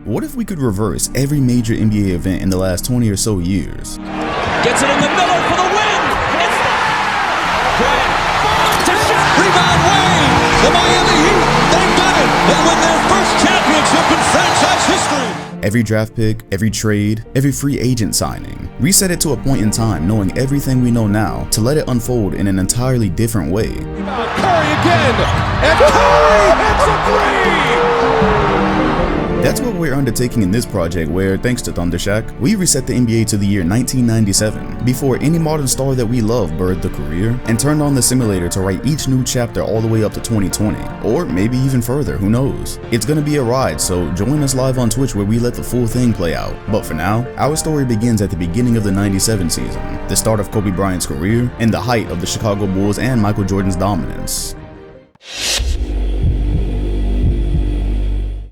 What if we could reverse every major NBA event in the last 20 or so years? Gets it in the middle for the win! It's Bryant! To shot! Rebound Wayne! The Miami Heat, they've done it! They win their first championship in franchise history! Every draft pick, every trade, every free agent signing. Reset it to a point in time knowing everything we know now to let it unfold in an entirely different way. Curry again! And Curry hits a three! That's what we're undertaking in this project where, thanks to Thunder Shaq, we reset the NBA to the year 1997, before any modern star that we love birthed a career, and turned on the simulator to write each new chapter all the way up to 2020, or maybe even further, who knows. It's gonna be a ride, so join us live on Twitch where we let the full thing play out. But for now, our story begins at the beginning of the 97 season, the start of Kobe Bryant's career, and the height of the Chicago Bulls and Michael Jordan's dominance.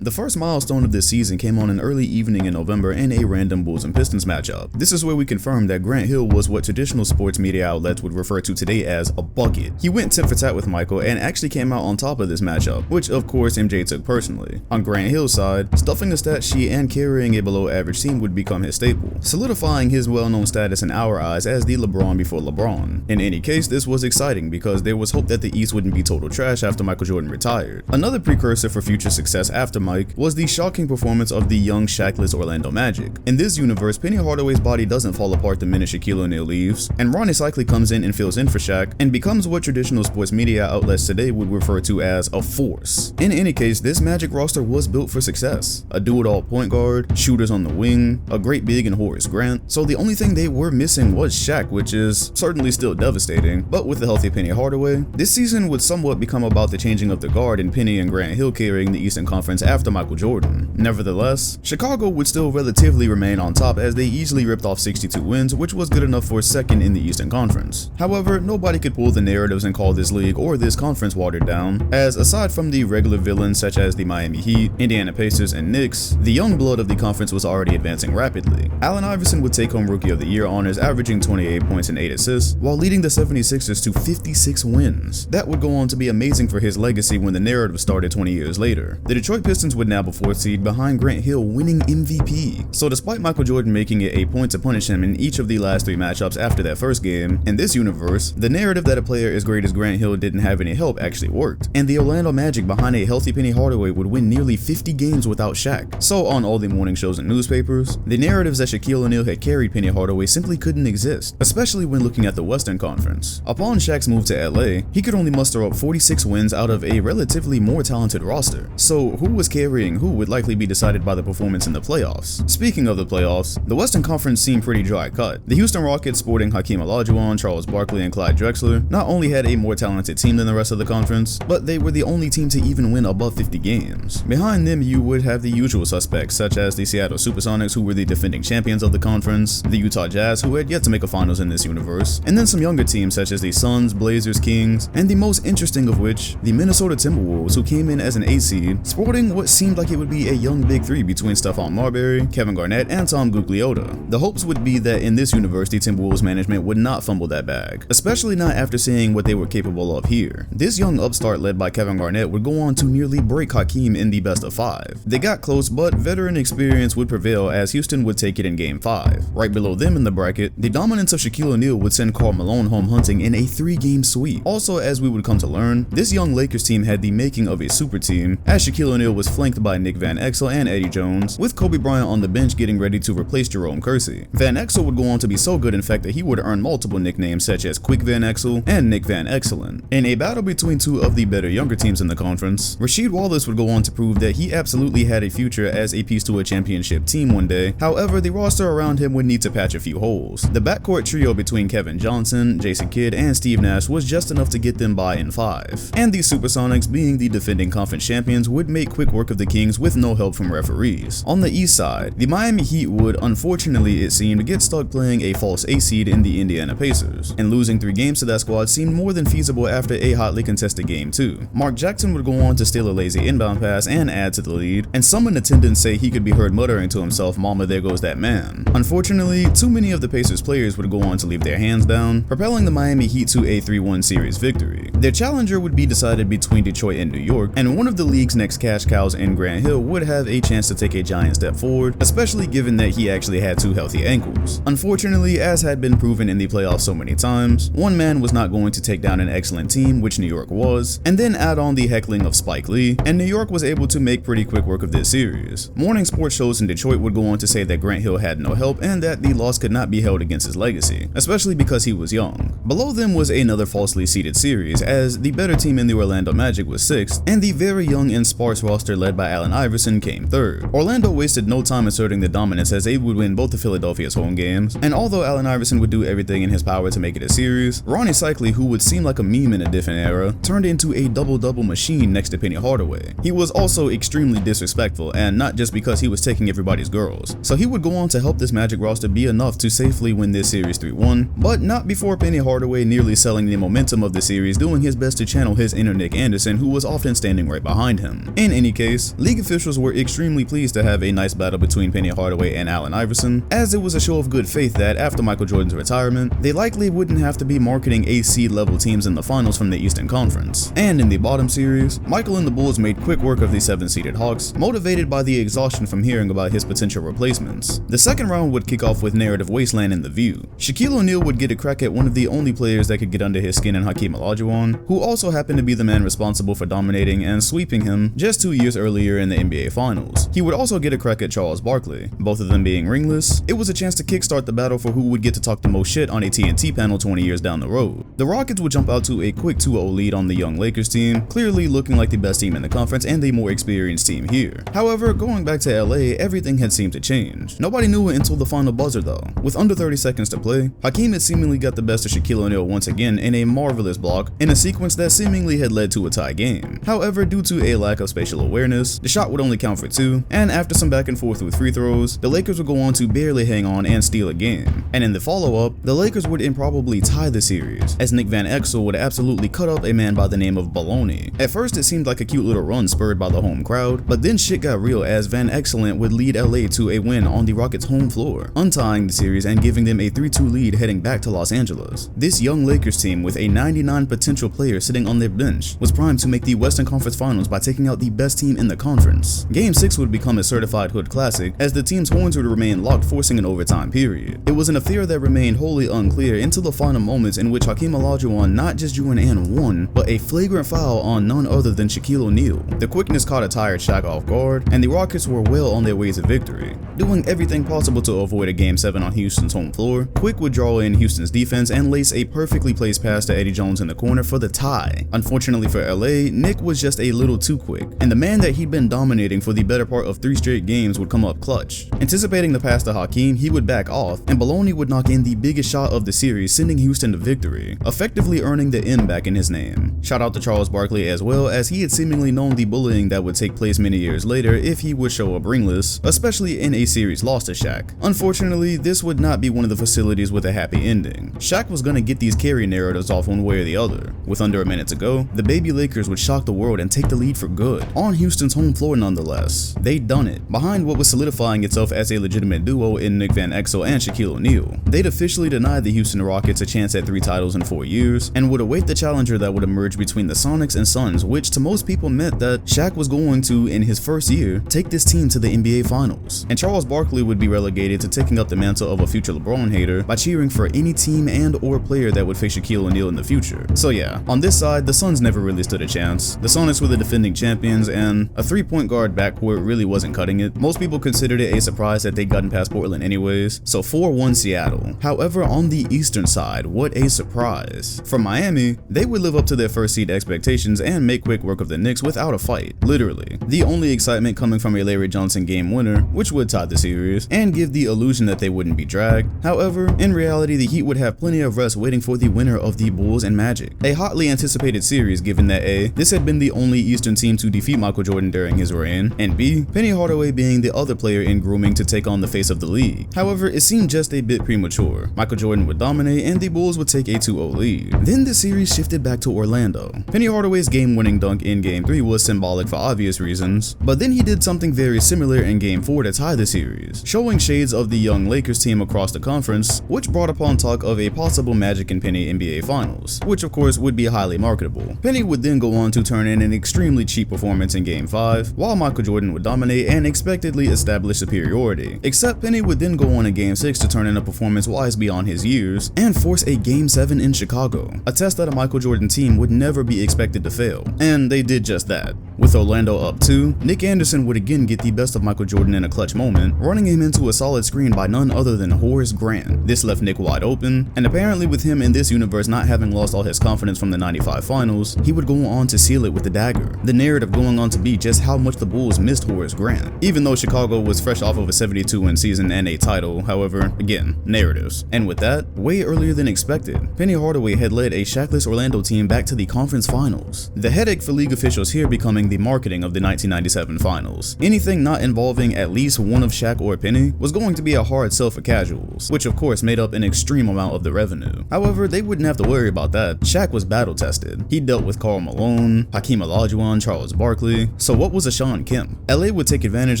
The first milestone of this season came on an early evening in November in a random Bulls and Pistons matchup. This is where we confirmed that Grant Hill was what traditional sports media outlets would refer to today as a bucket. He went tit for tat with Michael and actually came out on top of this matchup, which of course MJ took personally. On Grant Hill's side, stuffing the stat sheet and carrying a below average team would become his staple, solidifying his well-known status in our eyes as the LeBron before LeBron. In any case, this was exciting because there was hope that the East wouldn't be total trash after Michael Jordan retired. Another precursor for future success after Mike was the shocking performance of the young Shaq-less Orlando Magic. In this universe, Penny Hardaway's body doesn't fall apart the minute Shaquille O'Neal leaves, and Ronnie Cycli comes in and fills in for Shaq and becomes what traditional sports media outlets today would refer to as a force. In any case, this Magic roster was built for success. A do-it-all point guard, shooters on the wing, a great big in Horace Grant, so the only thing they were missing was Shaq, which is certainly still devastating, but with the healthy Penny Hardaway, this season would somewhat become about the changing of the guard and Penny and Grant Hill carrying the Eastern Conference after Michael Jordan. Nevertheless, Chicago would still relatively remain on top as they easily ripped off 62 wins, which was good enough for second in the Eastern Conference. However, nobody could pull the narratives and call this league or this conference watered down, as aside from the regular villains such as the Miami Heat, Indiana Pacers, and Knicks, the young blood of the conference was already advancing rapidly. Allen Iverson would take home Rookie of the Year honors, averaging 28 points and 8 assists, while leading the 76ers to 56 wins. That would go on to be amazing for his legacy when the narrative started 20 years later. The Detroit Pistons would now be 4th seed behind Grant Hill winning MVP. So despite Michael Jordan making it a point to punish him in each of the last 3 matchups after that first game, in this universe, the narrative that a player as great as Grant Hill didn't have any help actually worked, and the Orlando Magic behind a healthy Penny Hardaway would win nearly 50 games without Shaq. So on all the morning shows and newspapers, the narratives that Shaquille O'Neal had carried Penny Hardaway simply couldn't exist, especially when looking at the Western Conference. Upon Shaq's move to LA, he could only muster up 46 wins out of a relatively more talented roster. So who was carrying who would likely be decided by the performance in the playoffs. Speaking of the playoffs, the Western Conference seemed pretty dry cut. The Houston Rockets, sporting Hakeem Olajuwon, Charles Barkley, and Clyde Drexler, not only had a more talented team than the rest of the conference, but they were the only team to even win above 50 games. Behind them, you would have the usual suspects, such as the Seattle Supersonics, who were the defending champions of the conference, the Utah Jazz, who had yet to make a finals in this universe, and then some younger teams such as the Suns, Blazers, Kings, and the most interesting of which, the Minnesota Timberwolves, who came in as an 8 seed, sporting what seemed like it would be a young big three between Stephon Marbury, Kevin Garnett, and Tom Gugliotta. The hopes would be that in this universe, the Timberwolves management would not fumble that bag, especially not after seeing what they were capable of here. This young upstart led by Kevin Garnett would go on to nearly break Hakeem in the best of 5. They got close, but veteran experience would prevail as Houston would take it in Game 5. Right below them in the bracket, the dominance of Shaquille O'Neal would send Karl Malone home hunting in a 3-game sweep. Also, as we would come to learn, this young Lakers team had the making of a super team, as Shaquille O'Neal was flanked by Nick Van Exel and Eddie Jones, with Kobe Bryant on the bench getting ready to replace Jerome Kersey. Van Exel would go on to be so good in fact that he would earn multiple nicknames such as Quick Van Exel and Nick Van Excellent. In a battle between 2 of the better younger teams in the conference, Rasheed Wallace would go on to prove that he absolutely had a future as a piece to a championship team one day. However, the roster around him would need to patch a few holes. The backcourt trio between Kevin Johnson, Jason Kidd, and Steve Nash was just enough to get them by in 5. And the Supersonics, being the defending conference champions, would make quick work of the Kings with no help from referees. On the east side, the Miami Heat would, unfortunately it seemed, get stuck playing a false A seed in the Indiana Pacers, and losing 3 games to that squad seemed more than feasible after a hotly contested game 2. Mark Jackson would go on to steal a lazy inbound pass and add to the lead, and some in attendance say he could be heard muttering to himself, "Mama, there goes that man." Unfortunately, too many of the Pacers players would go on to leave their hands down, propelling the Miami Heat to a 3-1 series victory. Their challenger would be decided between Detroit and New York, and one of the league's next cash cows and Grant Hill would have a chance to take a giant step forward, especially given that he actually had 2 healthy ankles. Unfortunately, as had been proven in the playoffs so many times, one man was not going to take down an excellent team, which New York was, and then add on the heckling of Spike Lee, and New York was able to make pretty quick work of this series. Morning sports shows in Detroit would go on to say that Grant Hill had no help and that the loss could not be held against his legacy, especially because he was young. Below them was another falsely seeded series, as the better team in the Orlando Magic was 6th, and the very young and sparse roster led by Allen Iverson came 3rd. Orlando wasted no time asserting their dominance as they would win both of Philadelphia's home games, and although Allen Iverson would do everything in his power to make it a series, Ronnie Cycli, who would seem like a meme in a different era, turned into a double-double machine next to Penny Hardaway. He was also extremely disrespectful, and not just because he was taking everybody's girls. So he would go on to help this Magic roster be enough to safely win this series 3-1, but not before Penny Hardaway nearly selling the momentum of the series, doing his best to channel his inner Nick Anderson, who was often standing right behind him. In any case, league officials were extremely pleased to have a nice battle between Penny Hardaway and Allen Iverson, as it was a show of good faith that after Michael Jordan's retirement, they likely wouldn't have to be marketing a seed level teams in the finals from the Eastern Conference. And in the bottom series, Michael and the Bulls made quick work of the 7-seeded Hawks, motivated by the exhaustion from hearing about his potential replacements. The second round would kick off with narrative wasteland in the view. Shaquille O'Neal would get a crack at one of the only players that could get under his skin in Hakeem Olajuwon, who also happened to be the man responsible for dominating and sweeping him just 2 years earlier in the NBA Finals. He would also get a crack at Charles Barkley. Both of them being ringless, it was a chance to kickstart the battle for who would get to talk the most shit on a TNT panel 20 years down the road. The Rockets would jump out to a quick 2-0 lead on the young Lakers team, clearly looking like the best team in the conference and the more experienced team here. However, going back to LA, everything had seemed to change. Nobody knew it until the final buzzer though. With under 30 seconds to play, Hakeem had seemingly got the best of Shaquille O'Neal once again in a marvelous block in a sequence that seemingly had led to a tie game. However, due to a lack of spatial awareness, the shot would only count for 2, and after some back and forth with free throws, the Lakers would go on to barely hang on and steal a game. And in the follow-up, the Lakers would improbably tie the series, as Nick Van Exel would absolutely cut up a man by the name of Baloney. At first, it seemed like a cute little run spurred by the home crowd, but then shit got real as Van Exel would lead LA to a win on the Rockets' home floor, untying the series and giving them a 3-2 lead heading back to Los Angeles. This young Lakers team, with a 99 potential player sitting on their bench, was primed to make the Western Conference Finals by taking out the best team in the conference. Game 6 would become a certified hood classic, as the team's horns would remain locked, forcing an overtime period. It was an affair that remained wholly unclear until the final moments in which Hakeem Olajuwon not just drew an and won, but a flagrant foul on none other than Shaquille O'Neal. The quickness caught a tired Shaq off guard, and the Rockets were well on their way to victory. Doing everything possible to avoid a Game 7 on Houston's home floor, Quick would draw in Houston's defense and lace a perfectly placed pass to Eddie Jones in the corner for the tie. Unfortunately for LA, Nick was just a little too quick, and the man that he'd been dominating for the better part of 3 straight games would come up clutch. Anticipating the pass to Hakeem, he would back off, and Baloney would knock in the biggest shot of the series, sending Houston to victory, effectively earning the M back in his name. Shout out to Charles Barkley as well, as he had seemingly known the bullying that would take place many years later if he would show up ringless, especially in a series lost to Shaq. Unfortunately, this would not be one of the facilities with a happy ending. Shaq was gonna get these carry narratives off one way or the other. With under a minute to go, the baby Lakers would shock the world and take the lead for good, on Houston's home floor nonetheless. They'd done it, behind what was solidifying itself as a legitimate duo in Nick Van Exel and Shaquille O'Neal. They'd officially denied the Houston Rockets a chance at 3 titles in 4 years, and would await the challenger that would emerge between the Sonics and Suns, which to most people meant that Shaq was going to, in his first year, take this team to the NBA Finals. And Charles Barkley would be relegated to taking up the mantle of a future LeBron hater by cheering for any team and or player that would face Shaquille O'Neal in the future. So yeah, on this side, the Suns never really stood a chance. The Sonics were the defending champions, and a 3-point guard backcourt really wasn't cutting it. Most people considered it a surprise that they'd gotten past Portland anyways, so 4-1 Seattle. However, on the eastern side, what a surprise. For Miami, they would live up to their first seed expectations and make quick work of the Knicks without a fight, literally. The only excitement coming from a Larry Johnson game winner, which would tie the series, and give the illusion that they wouldn't be dragged. However, in reality, the Heat would have plenty of rest waiting for the winner of the Bulls and Magic. A hotly anticipated series given that A, this had been the only Eastern team to defeat Michael Jordan during his reign, and B, Penny Hardaway being the other player in grooming to take on the face of the league. However, it seemed just a bit premature. Michael Jordan would dominate and the Bulls would take a 2-0 lead. Then the series shifted back to Orlando. Penny Hardaway's game-winning dunk in Game 3 was symbolic for obvious reasons, but then he did something very similar in Game 4 to tie the series, showing shades of the young Lakers team across the conference, which brought upon talk of a possible Magic and Penny NBA Finals, which of course would be highly marketable. Penny would then go on to turn in an extremely cheap performance in Game Game 5, while Michael Jordan would dominate and expectedly establish superiority. Except Penny would then go on in Game 6 to turn in a performance wise beyond his years and force a Game 7 in Chicago, a test that a Michael Jordan team would never be expected to fail. And they did just that. With Orlando up 2, Nick Anderson would again get the best of Michael Jordan in a clutch moment, running him into a solid screen by none other than Horace Grant. This left Nick wide open, and apparently with him in this universe not having lost all his confidence from the 95 finals, he would go on to seal it with the dagger. The narrative going on to be just how much the Bulls missed Horace Grant, even though Chicago was fresh off of a 72-win season and a title. However, again, narratives. And with that, way earlier than expected, Penny Hardaway had led a Shaqless Orlando team back to the conference finals. The headache for league officials here becoming the marketing of the 1997 finals. Anything not involving at least one of Shaq or Penny was going to be a hard sell for casuals, which of course made up an extreme amount of the revenue. However, they wouldn't have to worry about that. Shaq was battle tested. He dealt with Karl Malone, Hakeem Olajuwon, Charles Barkley. So what was a Shawn Kemp? LA would take advantage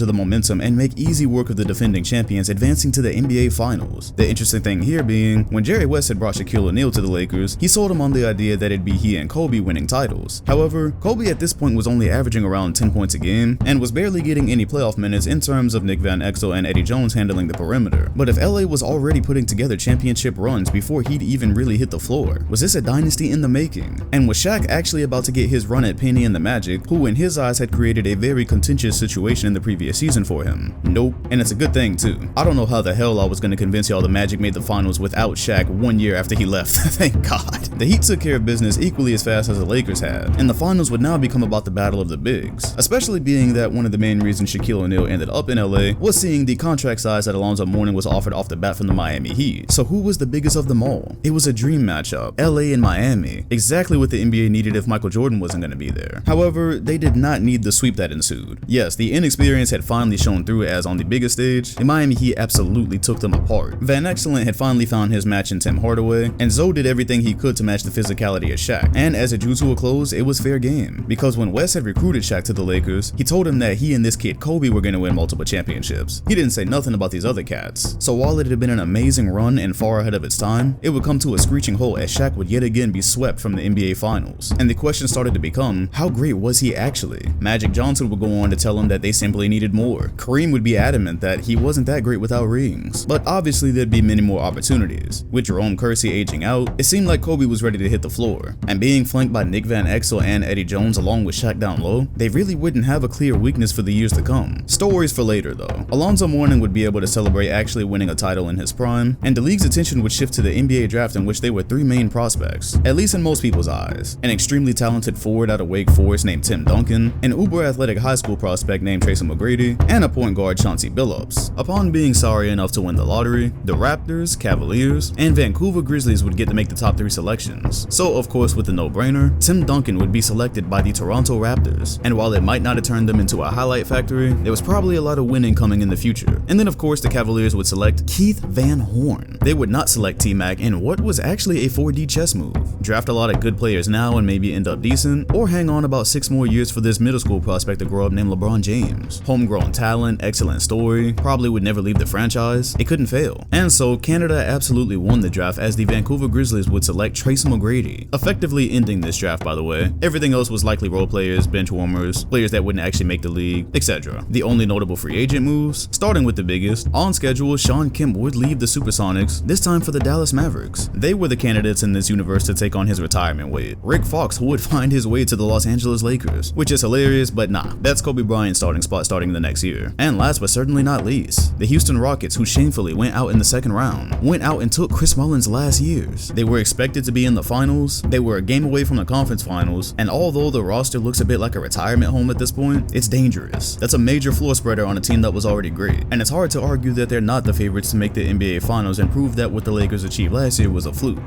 of the momentum and make easy work of the defending champions advancing to the NBA finals. The interesting thing here being, when Jerry West had brought Shaquille O'Neal to the Lakers, he sold him on the idea that it'd be he and Kobe winning titles. However, Kobe at this point was only averaging around 10 points a game and was barely getting any playoff minutes in terms of Nick Van Exel and Eddie Jones handling the perimeter. But if LA was already putting together championship runs before he'd even really hit the floor, was this a dynasty in the making? And was Shaq actually about to get his run at Penny and the Magic, who in his eyes had created a very contentious situation in the previous season for him? Nope, and it's a good thing too. I don't know how the hell I was going to convince y'all the Magic made the finals without Shaq 1 year after he left. Thank God. The Heat took care of business equally as fast as the Lakers had, and the finals would now become about the battle of the bigs, especially being that one of the main reasons Shaquille O'Neal ended up in LA was seeing the contract size that Alonzo Mourning was offered off the bat from the Miami Heat. So who was the biggest of them all? It was a dream matchup, LA and Miami, exactly what the NBA needed if Michael Jordan wasn't going to be there. However, they did not need the sweep that ensued. Yes, the inexperience had finally shown through, as on the biggest stage, the Miami Heat absolutely took them apart. Van Exel had finally found his match in Tim Hardaway, and Zoe did everything he could to match the physicality of Shaq. And as it drew to a close, it was fair game, because when West had recruited Shaq to the Lakers, he told him that he and this kid Kobe were going to win multiple championships. He didn't say nothing about these other cats. So while it had been an amazing run and far ahead of its time, it would come to a screeching halt as Shaq would yet again be swept from the NBA Finals. And the question started to become, how great was he actually? Magic Johnson would go on to tell him that they simply needed more. Kareem would be adamant that he wasn't that great without rings. But obviously there'd be many more opportunities. With Jerome Kersey aging out, it seemed like Kobe was ready to hit the floor. And being flanked by Nick Van Exel and Eddie Jones along with Shaq down low, they really wouldn't have a clear weakness for the years to come. Stories for later though. Alonzo Mourning would be able to celebrate actually winning a title in his prime, and the league's attention would shift to the NBA draft, in which they were three main prospects, at least in most people's eyes. An extremely talented forward out of Wake Forest named Tim Duncan, an uber athletic high school prospect named Tracy McGrady, and a point guard Chauncey Billups. Upon being sorry enough to win the lottery, the Raptors, Cavaliers, and Vancouver Grizzlies would get to make the top 3 selections. So of course with the no-brainer, Tim Duncan would be selected by the Toronto Raptors, and while it might not have turned them into a highlight factory, there was probably a lot of winning coming in the future. And then of course the Cavaliers would select Keith Van Horn. They would not select T-Mac in what was actually a 4D chess move. Draft a lot of good players now and maybe end up decent, or hang on about 6 more years for this middle school prospect to grow up named LeBron James. Homegrown talent, excellent story, probably would never leave the franchise. It couldn't fail. And so Canada absolutely won the draft, as the Vancouver Grizzlies would select Tracy McGrady, effectively ending this draft by the way. Everything else was likely role players, bench warmers, players that wouldn't actually make the league, etc. The only notable free agent moves, starting with the biggest, on schedule, Shawn Kemp would leave the Supersonics, this time for the Dallas Mavericks. They were the candidates in this universe to take on his retirement weight. Rick Fox would find his way to the Los Angeles Lakers, which is hilarious, but nah, that's Kobe Bryant's starting spot starting the next year. And last but certainly not least, the Houston Rockets, who shamefully went out in the second round, went out and took Chris Mullin's last years. They were expected to be in the finals, they were a game away from the conference finals, and although the roster looks a bit like a retirement home at this point, it's dangerous. That's a major floor spreader on a team that was already great, and it's hard to argue that they're not the favorites to make the NBA Finals and prove that what the Lakers achieved last year was a fluke.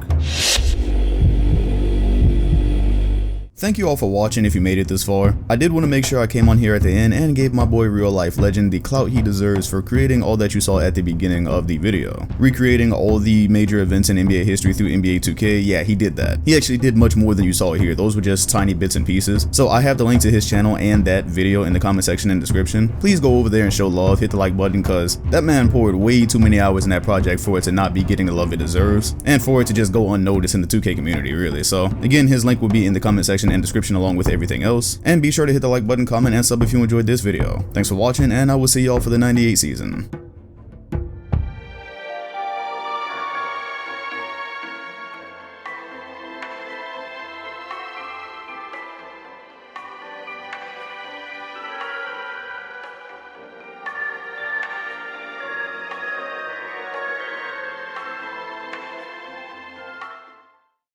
Thank you all for watching if you made it this far. I did want to make sure I came on here at the end and gave my boy real life legend the clout he deserves for creating all that you saw at the beginning of the video. Recreating all the major events in NBA history through NBA 2K, yeah, he did that. He actually did much more than you saw here. Those were just tiny bits and pieces. So I have the link to his channel and that video in the comment section and description. Please go over there and show love, hit the like button, cause that man poured way too many hours in that project for it to not be getting the love it deserves, and for it to just go unnoticed in the 2K community, really. So again, his link will be in the comment section and description along with everything else. And be sure to hit the like button, comment, and sub if you enjoyed this video. Thanks for watching, and I will see y'all for the 98 season.